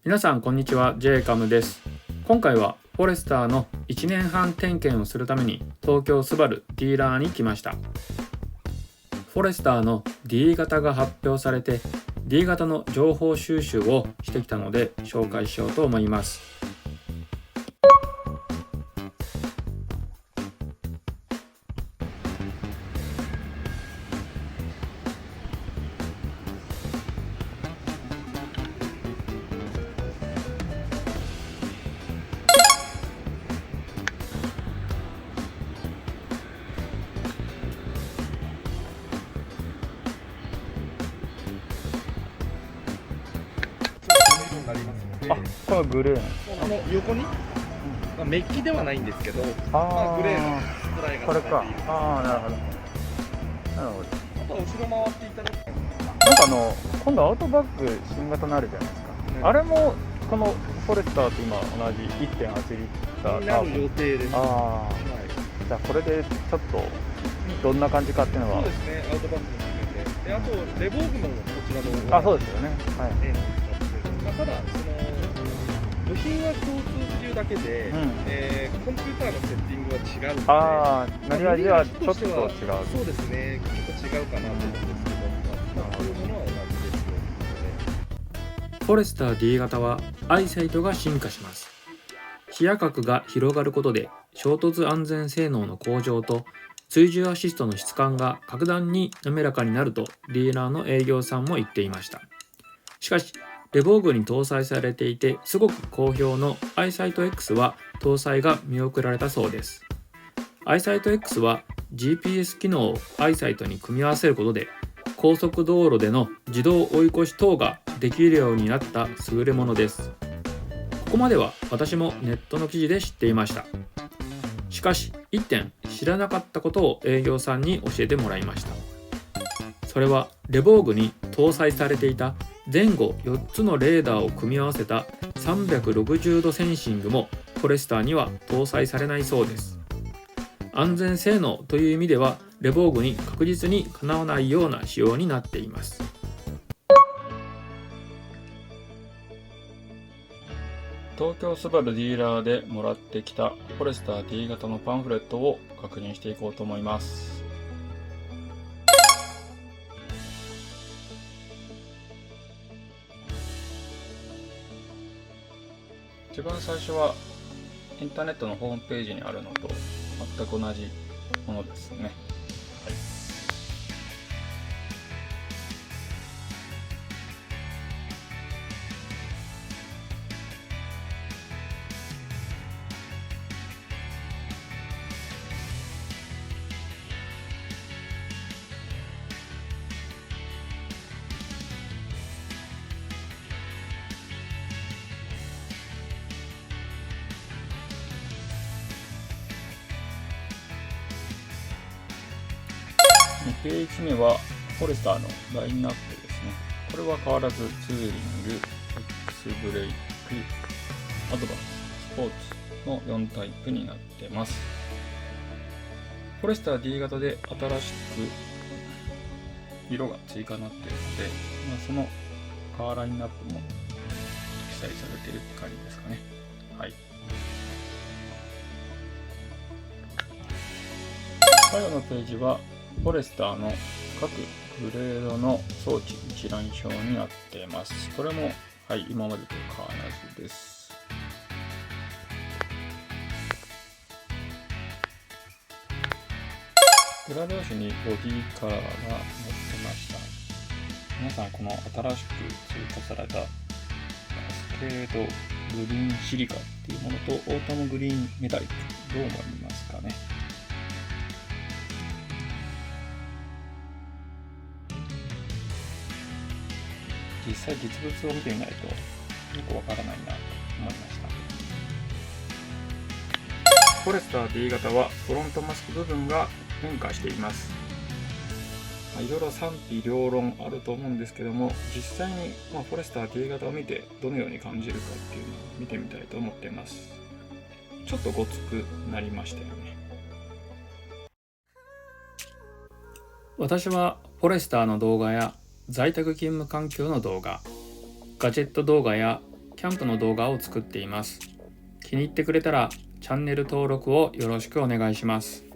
皆さんこんにちは、ジェイカムです。今回はフォレスターの1年半点検をするために東京スバルディーラーに来ました。フォレスターの D 型が発表されて D 型の情報収集をしてきたので紹介しようと思います。なりますので、このグレーこの横に、メッキではないんですけど、グレーのストライがこれか。なるほど。あとは後ろ回っていただくと、今度アウトバック新型になるじゃないですか。あれもこのフォレスターと今同じ 1.8 リッターになる予定です。じゃあこれでちょっとどんな感じかっていうのは。そうですね、アウトバックも含めて。で、あと、レボーグもこちらの、そうですよね。ただ、部品は共通っていうだけで、コンピューターのセッティングは違うので、乗り味はちょっと違う。そうですね、ちょっと違うかなと思うんですけど、こういうものは同じですよ。フォレスター D 型はアイサイトが進化します。視野角が広がることで衝突安全性能の向上と追従アシストの質感が格段に滑らかになるとディーラーの営業さんも言っていました。しかしレボーグに搭載されていてすごく好評の iSight-X は搭載が見送られたそうです。iSight-X は GPS 機能を iSight に組み合わせることで高速道路での自動追い越し等ができるようになった優れものです。ここまでは私もネットの記事で知っていました。しかし1点知らなかったことを営業さんに教えてもらいました。それはレボーグに搭載されていた前後4つのレーダーを組み合わせた360度センシングもフォレスターには搭載されないそうです。安全性能という意味ではレボーグに確実にかなわないような仕様になっています。東京スバルディーラーでもらってきたフォレスター D 型のパンフレットを確認していこうと思います。一番最初はインターネットのホームページにあるのと全く同じものですね。2ページ目はフォレスターのラインナップですね。これは変わらずツーリング、X ブレイク、アドバンス、スポーツの4タイプになってます。フォレスター D 型で新しく色が追加になっているので、そのカーラインナップも記載されているって感じですかね。最後のページはフォレスターの各グレードの装置一覧表になっています。これも、今までと変わらずです。裏表紙にボディカラーが載ってました。皆さんこの新しく追加されたカスケードグリーンシリカっていうものとオータムグリーンメタリックどう思いますかね。実際実物を見てみないとよくわからないなと思いました。フォレスター D 型はフロントマスク部分が変化しています。いろいろ賛否両論あると思うんですけども、実際にフォレスター D 型を見てどのように感じるかっていうのを見てみたいと思っています。ちょっとごつくなりましたよね。私はフォレスターの動画や在宅勤務環境の動画、ガジェット動画やキャンプの動画を作っています。気に入ってくれたらチャンネル登録をよろしくお願いします。